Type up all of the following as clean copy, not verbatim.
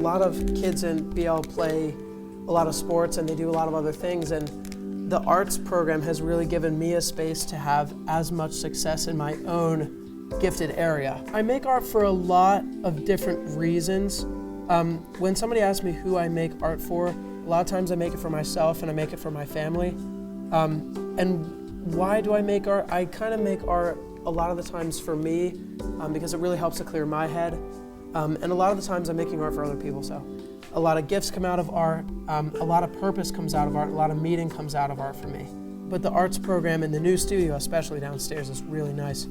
A lot of kids in BL play a lot of sports and they do a lot of other things, and the arts program has really given me a space to have as much success in my own gifted area. I make art for a lot of different reasons. When somebody asks me who I make art for, a lot of times I make it for myself and I make it for my family. And why do I make art? I kind of make art a lot of the times for me because it really helps to clear my head. And a lot of the times I'm making art for other people, so a lot of gifts come out of art, a lot of purpose comes out of art, a lot of meaning comes out of art for me. But the arts program in the new studio, especially downstairs, is really nice.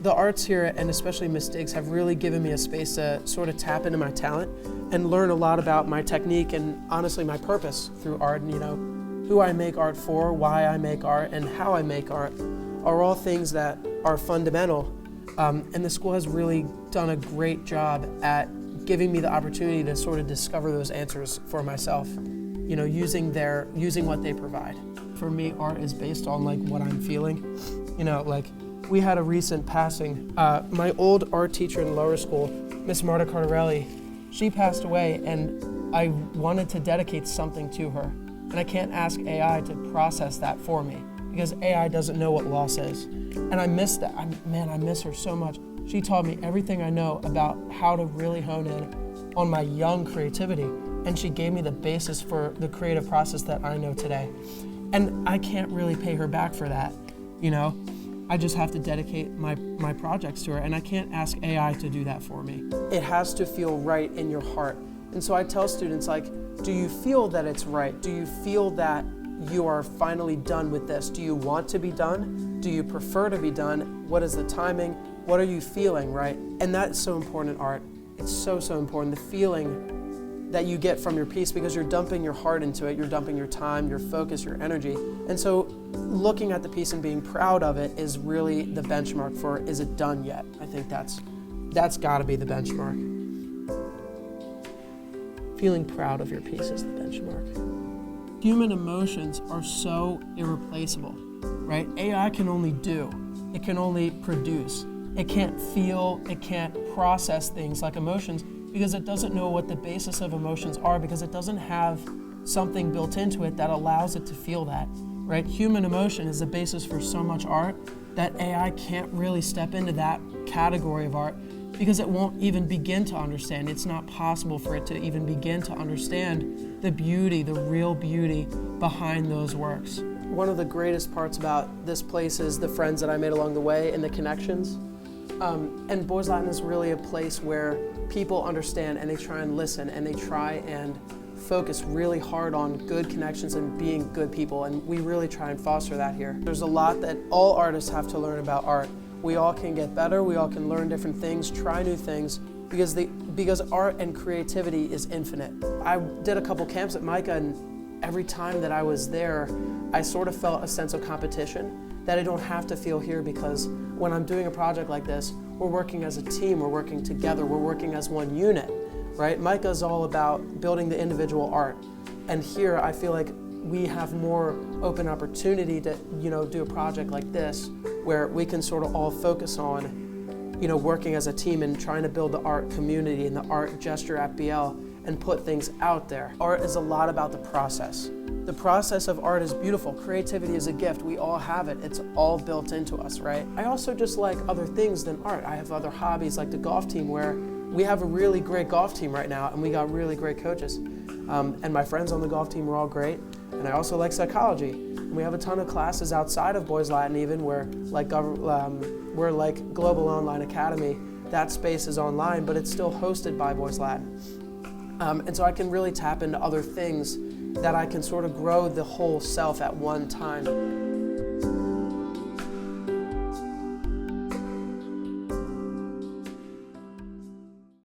The arts here, and especially Miss Diggs, have really given me a space to sort of tap into my talent and learn a lot about my technique and honestly my purpose through art. And, you know, who I make art for, why I make art, and how I make art are all things that are fundamental. And the school has really done a great job at giving me the opportunity to sort of discover those answers for myself, you know, using what they provide. For me, art is based on like what I'm feeling. You know, like we had a recent passing. My old art teacher in lower school, Miss Marta Cardarelli, she passed away, and I wanted to dedicate something to her. And I can't ask AI to process that for me because AI doesn't know what loss is. And I miss that. I miss her so much. She taught me everything I know about how to really hone in on my young creativity. And she gave me the basis for the creative process that I know today. And I can't really pay her back for that, you know? I just have to dedicate my projects to her, and I can't ask AI to do that for me. It has to feel right in your heart. And so I tell students, like, do you feel that it's right? Do you feel that you are finally done with this? Do you want to be done? Do you prefer to be done? What is the timing? What are you feeling, right? And that's so important in art. It's so, so important, the feeling that you get from your piece, because you're dumping your heart into it, you're dumping your time, your focus, your energy. And so looking at the piece and being proud of it is really the benchmark for, is it done yet? I think that's gotta be the benchmark. Feeling proud of your piece is the benchmark. Human emotions are so irreplaceable, right? AI can only do, it can only produce. It can't feel, it can't process things like emotions because it doesn't know what the basis of emotions are, because it doesn't have something built into it that allows it to feel that, right? Human emotion is the basis for so much art that AI can't really step into that category of art because it won't even begin to understand. It's not possible for it to even begin to understand the beauty, the real beauty behind those works. One of the greatest parts about this place is the friends that I made along the way and the connections. And Boys Latin is really a place where people understand and they try and listen and they try and focus really hard on good connections and being good people, and we really try and foster that here. There's a lot that all artists have to learn about art. We all can get better, we all can learn different things, try new things, because art and creativity is infinite. I did a couple camps at MICA, and every time that I was there, I sort of felt a sense of competition that I don't have to feel here, because when I'm doing a project like this, we're working as a team, we're working together, we're working as one unit, right? MICA is all about building the individual art. And here I feel like we have more open opportunity to, you know, do a project like this where we can sort of all focus on, you know, working as a team and trying to build the art community and the art gesture at BL and put things out there. Art is a lot about the process. The process of art is beautiful. Creativity is a gift. We all have it. It's all built into us, right? I also just like other things than art. I have other hobbies like the golf team, where we have a really great golf team right now and we got really great coaches. And my friends on the golf team are all great. And I also like psychology. And we have a ton of classes outside of Boys Latin even, where we're like Global Online Academy. That space is online, but it's still hosted by Boys Latin. And so I can really tap into other things that I can sort of grow the whole self at one time.